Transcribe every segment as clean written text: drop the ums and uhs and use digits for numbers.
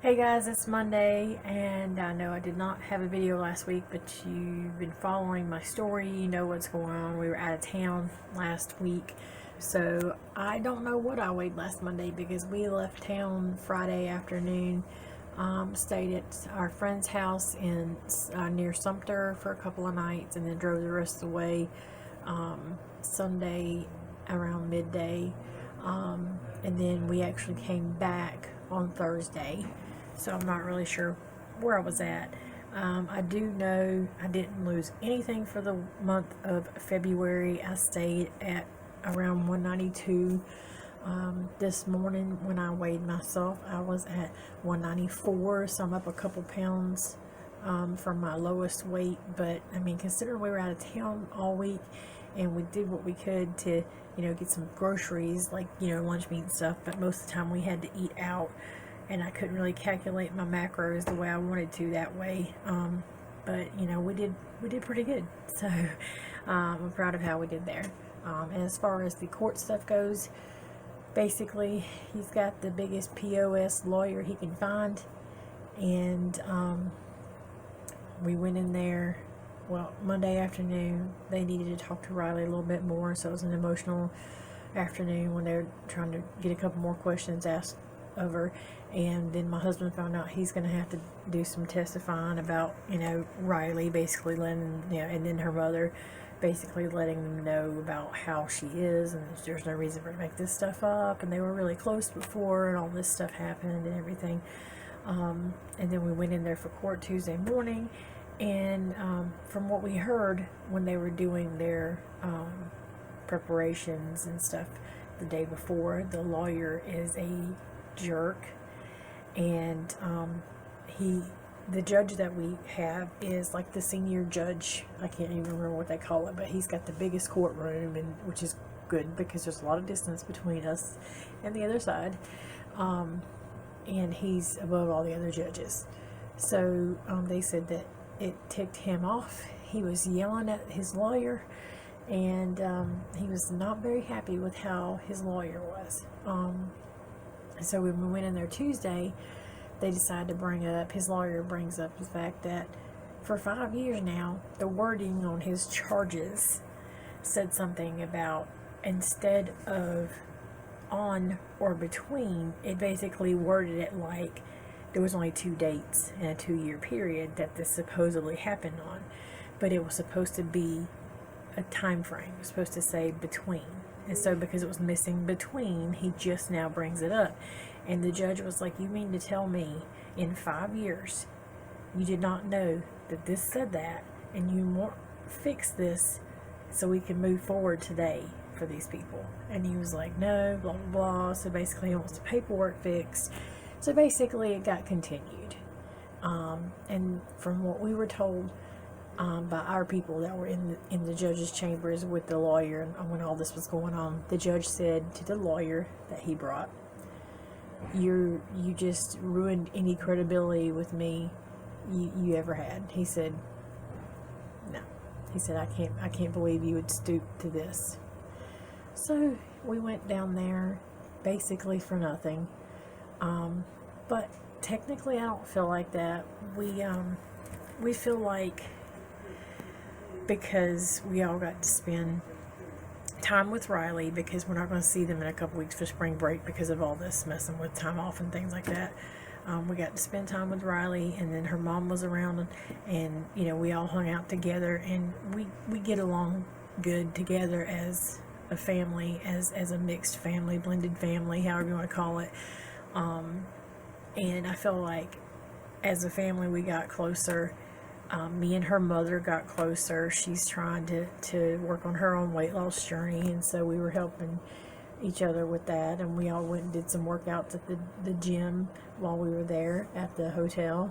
Hey guys, it's Monday, and I know I did not have a video last week, but you've been following my story. You know what's going on. We were out of town last week, so I don't know what I weighed last Monday because we left town Friday afternoon, stayed at our friend's house in near Sumter for a couple of nights, and then drove the rest of the way Sunday around midday, and then we actually came back on Thursday. So I'm not really sure where I was at. I do know I didn't lose anything for the month of February. I stayed at around 192. This morning when I weighed myself, I was at 194, so I'm up a couple pounds from my lowest weight. But I mean, considering we were out of town all week and we did what we could to, get some groceries, like, lunch meat and stuff, but most of the time we had to eat out, and I couldn't really calculate my macros the way I wanted to that way. But we did pretty good. So I'm proud of how we did there. And as far as the court stuff goes, basically he's got the biggest POS lawyer he can find, and we went in there. Well, Monday afternoon, they needed to talk to Riley a little bit more, so it was an emotional afternoon when they were trying to get a couple more questions asked of her. And then my husband found out he's going to have to do some testifying about, Riley basically letting, and then her mother basically letting them know about how she is, and there's no reason for her to make this stuff up, and they were really close before, and all this stuff happened and everything. And then we went in there for court Tuesday morning. And from what we heard when they were doing their preparations and stuff the day before, the lawyer is a jerk, and the judge that we have is like the senior judge. I can't even remember what they call it, but he's got the biggest courtroom, and which is good because there's a lot of distance between us and the other side, and he's above all the other judges. So they said that it ticked him off. He was yelling at his lawyer, and he was not very happy with how his lawyer was. So when we went in there Tuesday, they decided to bring up, his lawyer brings up the fact that for 5 years now, the wording on his charges said something about, instead of on or between, it basically worded it like there was only 2 dates in a 2-year period that this supposedly happened on, but it was supposed to be a time frame. It was supposed to say between, and so because it was missing between, he just now brings it up. And the judge was like, you mean to tell me in 5 years you did not know that this said that, and you won't fix this so we can move forward today for these people? And he was like, no, blah blah blah. So basically he wants the paperwork fixed. So basically it got continued, and from what we were told by our people that were in the judge's chambers with the lawyer, and when all this was going on, the judge said to the lawyer that he brought, you just ruined any credibility with me you ever had. He said, no. He said, I can't believe you would stoop to this. So we went down there basically for nothing. But technically I don't feel like that. We feel like, because we all got to spend time with Riley, because we're not going to see them in a couple weeks for spring break because of all this messing with time off and things like that. We got to spend time with Riley, and then her mom was around, and we all hung out together, and we get along good together as a family, as a mixed family, blended family, however you want to call it. And I feel like as a family we got closer. Me and her mother got closer. She's trying to work on her own weight loss journey, and so we were helping each other with that, and we all went and did some workouts at the gym while we were there at the hotel.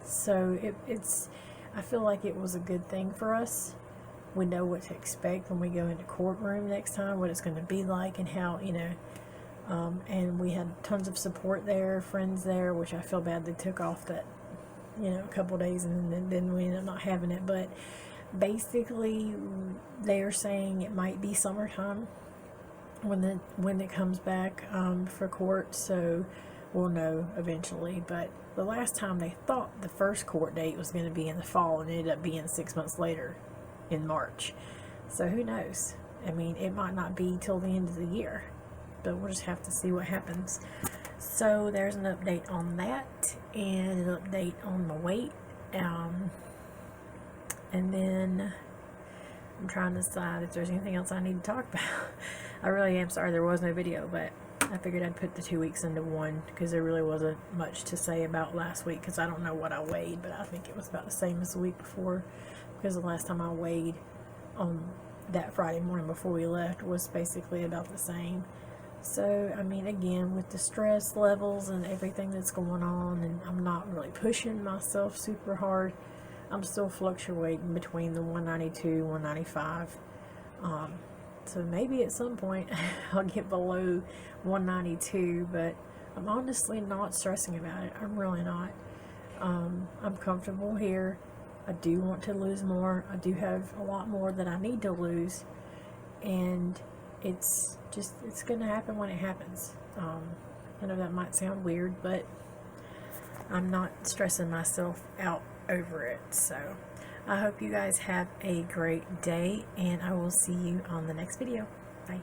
So it's I feel like it was a good thing for us. We know what to expect when we go into courtroom next time, what it's going to be like, and how, and we had tons of support there, friends there, which I feel bad they took off that, a couple days, and then we ended up not having it. But basically they are saying it might be summertime when it comes back for court. So we'll know eventually. But the last time they thought the first court date was going to be in the fall, and it ended up being 6 months later in March. So who knows? I mean, it might not be till the end of the year, but we'll just have to see what happens. So there's an update on that, and an update on the weight. And then I'm trying to decide if there's anything else I need to talk about. I really am sorry there was no video, but I figured I'd put the 2 weeks into one, because there really wasn't much to say about last week, because I don't know what I weighed, but I think it was about the same as the week before, because the last time I weighed on that Friday morning before we left was basically about the same. So, I mean, again, with the stress levels and everything that's going on, and I'm not really pushing myself super hard, I'm still fluctuating between the 192, 195. So maybe at some point I'll get below 192, but I'm honestly not stressing about it. I'm really not. I'm comfortable here. I do want to lose more. I do have a lot more that I need to lose, and it's going to happen when it happens. I know that might sound weird, but I'm not stressing myself out over it. So I hope you guys have a great day, and I will see you on the next video. Bye.